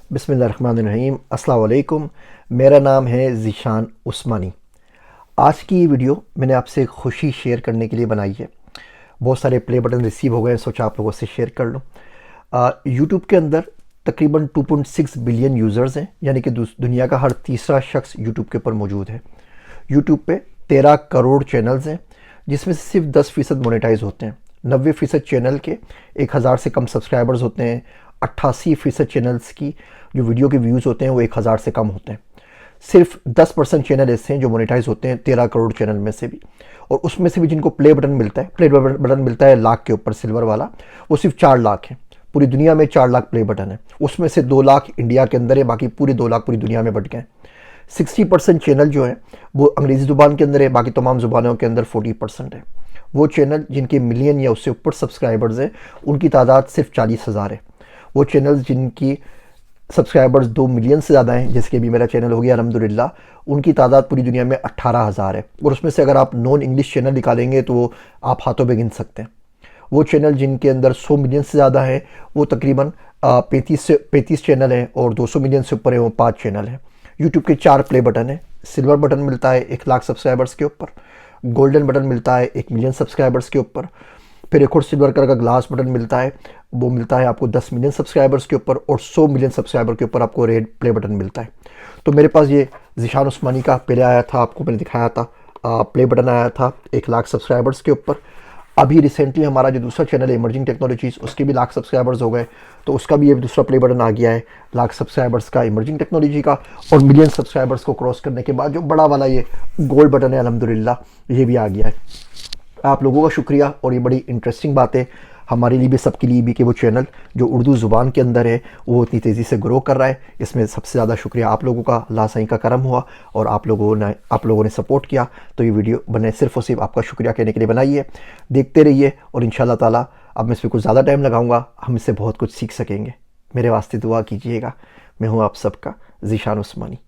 बिस्मिल्लाहिर्रहमानिर्रहीम। अस्सलाम वालेकुम। मेरा नाम है ज़ीशान उस्मानी। आज की ये वीडियो मैंने आपसे एक खुशी शेयर करने के लिए बनाई है। बहुत सारे प्ले बटन रिसीव हो गए, सोचा आप लोगों से शेयर कर लूँ। यूट्यूब के अंदर तकरीबन 2.6 बिलियन यूज़र्स हैं, यानी कि दुनिया का हर तीसरा शख्स यूट्यूब के ऊपर मौजूद है। यूट्यूब पे 13 करोड़ चैनल्स हैं, जिसमें से सिर्फ 10% मोनेटाइज होते हैं। 90% चैनल के 1000 से कम सब्सक्राइबर्स होते हैं। 88% चैनल्स की जो वीडियो के व्यूज़ होते हैं वो 1000 से कम होते हैं। सिर्फ 10% चैनल ऐसे हैं जो मोनेटाइज होते हैं 13 करोड़ चैनल में से भी। और उसमें से भी जिनको प्ले बटन मिलता है, प्ले बटन मिलता है लाख के ऊपर, सिल्वर वाला, वो सिर्फ 4 लाख है। पूरी दुनिया में 4 लाख प्ले बटन है, उसमें से 2 लाख इंडिया के अंदर है, बाकी पूरे 2 लाख पूरी दुनिया में बट गए। 60% चैनल जो है वो अंग्रेज़ी ज़ुबान के अंदर है, बाकी तमाम ज़ुबानों के अंदर 40% है। वो चैनल जिनके मिलियन या उससे ऊपर सब्सक्राइबर्स हैं, उनकी तादाद सिर्फ 40,000 है। वो चैनल्स जिनकी सब्सक्राइबर्स 2 मिलियन से ज़्यादा हैं, जैसे कि अभी मेरा चैनल हो गया अल्हम्दुलिल्लाह, उनकी तादाद पूरी दुनिया में 18,000 है। और उसमें से अगर आप नॉन इंग्लिश चैनल निकालेंगे तो वो आप हाथों में गिन सकते हैं। वो चैनल जिनके अंदर 100 मिलियन से ज़्यादा है, वो तकरीबन 35 चैनल हैं, और 200 मिलियन से ऊपर है वो 5 चैनल हैं। यूट्यूब के 4 प्ले बटन है। सिल्वर बटन मिलता है 1 लाख सब्सक्राइबर्स के ऊपर, गोल्डन बटन मिलता है 1 मिलियन सब्सक्राइबर्स के ऊपर, फिर एक और सिल्वर कलर का ग्लास बटन मिलता है, वो मिलता है आपको 10 मिलियन सब्सक्राइबर्स के ऊपर, और 100 मिलियन सब्सक्राइबर के ऊपर आपको रेड प्ले बटन मिलता है। तो मेरे पास ये ज़ीशान उस्मानी का पहले आया था, आपको मैंने दिखाया था, प्ले बटन आया था 1 लाख सब्सक्राइबर्स के ऊपर। अभी रिसेंटली हमारा जो दूसरा चैनल है इमर्जिंग टेक्नोलॉजीज़, उसके भी लाख सब्सक्राइबर्स हो गए, तो उसका भी ये दूसरा प्ले बटन आ गया है लाख सब्सक्राइबर्स का, इमर्जिंग टेक्नोलॉजी का। और मिलियन सब्सक्राइबर्स को क्रॉस करने के बाद जो बड़ा वाला ये गोल्ड बटन है अल्हम्दुलिल्लाह, ये भी आ गया है। आप लोगों का शुक्रिया। और ये बड़ी इंटरेस्टिंग बात है हमारे लिए भी, सबके लिए भी, कि वो चैनल जो उर्दू ज़ुबान के अंदर है वो इतनी तेज़ी से ग्रो कर रहा है। इसमें सबसे ज़्यादा शुक्रिया आप लोगों का, अल्लाह सही का करम हुआ और आप लोगों ने सपोर्ट किया। तो ये वीडियो बने सिर्फ़ और सिर्फ आपका शुक्रिया कहने के लिए बनाई है। देखते रहिए, और इंशाल्लाह ताला अब मैं इस पर कुछ ज़्यादा टाइम लगाऊंगा, हम इससे बहुत कुछ सीख सकेंगे। मेरे वास्ते दुआ कीजिएगा। मैं हूँ आप सबका ज़ीशान उस्मानी।